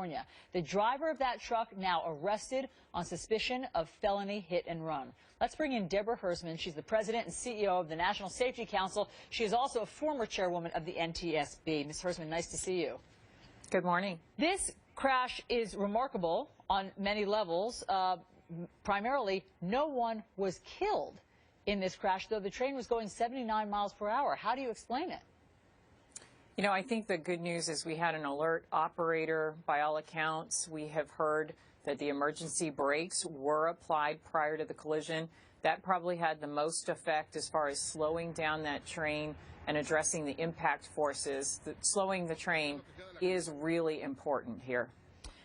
California. The driver of that truck now arrested on suspicion of felony hit and run. Let's bring in Deborah Hersman. She's the president and CEO of the National Safety Council. She is also a former chairwoman of the NTSB. Ms. Hersman, nice to see you. Good morning. This crash is remarkable on many levels. Primarily, no one was killed in this crash, though the train was going 79 miles per hour. How do you explain it? You know, I think the good news is we had an alert operator. By all accounts, we have heard that the emergency brakes were applied prior to the collision. That probably had the most effect as far as slowing down that train and addressing the impact forces. Slowing the train is really important here.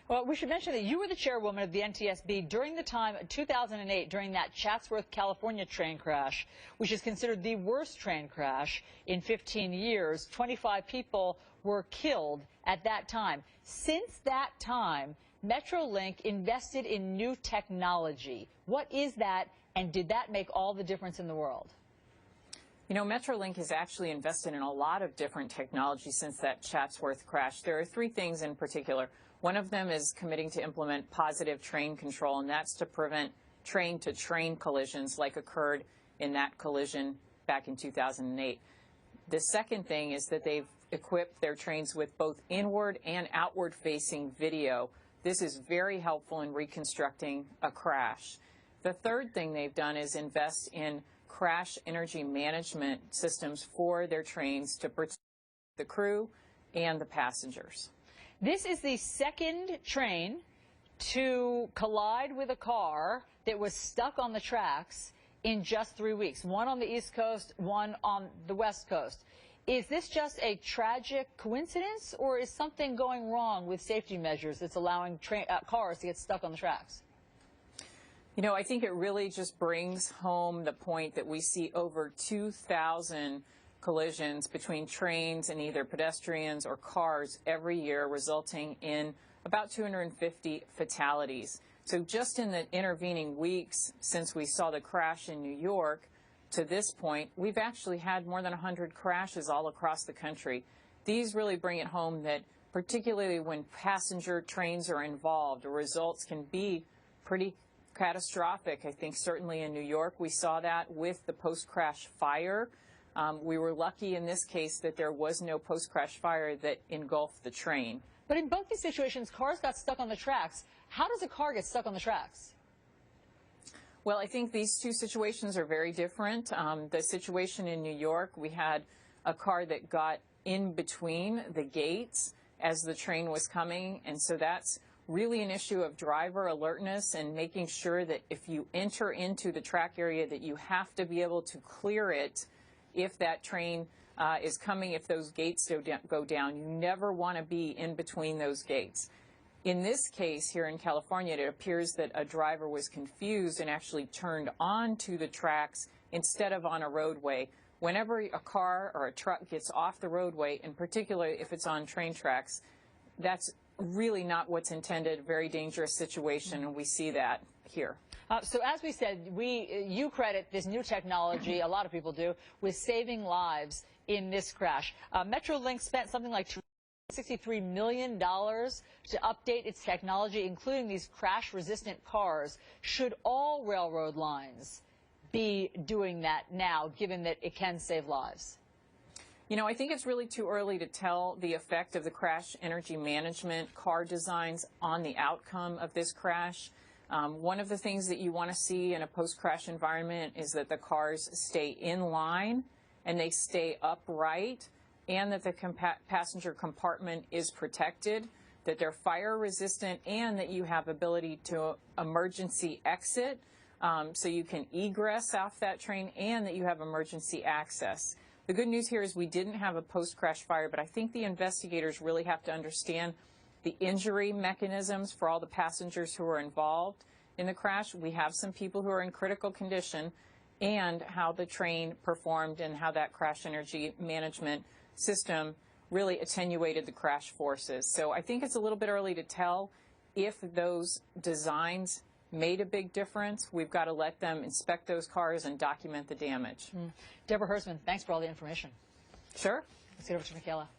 Well, we should mention that you were the chairwoman of the NTSB during the time, 2008, during that Chatsworth, California train crash, which is considered the worst train crash in 15 years. 25 people were killed at that time. Since that time, MetroLink invested in new technology. What is that, and did that make all the difference in the world? You know, MetroLink has actually invested in a lot of different technology since that Chatsworth crash. There are three things in particular. One of them is committing to implement positive train control, and that's to prevent train-to-train collisions like occurred in that collision back in 2008. The second thing is that they've equipped their trains with both inward and outward-facing video. This is very helpful in reconstructing a crash. The third thing they've done is invest in crash energy management systems for their trains to protect the crew and the passengers. This is the second train to collide with a car that was stuck on the tracks in just 3 weeks. One on the East Coast, one on the West Coast. Is this just a tragic coincidence, or is something going wrong with safety measures that's allowing cars to get stuck on the tracks? You know, I think it really just brings home the point that we see over 2,000 collisions between trains and either pedestrians or cars every year, resulting in about 250 fatalities. So just in the intervening weeks since we saw the crash in New York to this point, we've actually had more than 100 crashes all across the country. These really bring it home that particularly when passenger trains are involved, the results can be pretty catastrophic. I think certainly in New York we saw that with the post-crash fire. We were lucky in this case that there was no post-crash fire that engulfed the train. But in both these situations, cars got stuck on the tracks. How does a car get stuck on the tracks? Well, I think these two situations are very different. The situation in New York, we had a car that got in between the gates as the train was coming, and so that's really an issue of driver alertness and making sure that if you enter into the track area that you have to be able to clear it if that train is coming, if those gates go down. You never want to be in between those gates. In this case here in California, it appears that a driver was confused and actually turned onto the tracks instead of on a roadway. Whenever a car or a truck gets off the roadway, in particular if it's on train tracks, that's really not what's intended. A very dangerous situation, and we see that here. So as we said, you credit this new technology, a lot of people do, with saving lives in this crash. MetroLink spent something like $63 million to update its technology, including these crash-resistant cars. Should all railroad lines be doing that now, given that it can save lives? You know, I think it's really too early to tell the effect of the crash energy management car designs on the outcome of this crash. One of the things that you want to see in a post-crash environment is that the cars stay in line and they stay upright, and that the passenger compartment is protected, that they're fire resistant, and that you have ability to emergency exit so you can egress off that train, and that you have emergency access. The good news here is we didn't have a post-crash fire, but I think the investigators really have to understand the injury mechanisms for all the passengers who were involved in the crash. We have some people who are in critical condition, and how the train performed and how that crash energy management system really attenuated the crash forces. So I think it's a little bit early to tell if those designs made a big difference. We've got to let them inspect those cars and document the damage. Deborah Hersman, thanks for all the information. Sure. Let's get over to Michaela.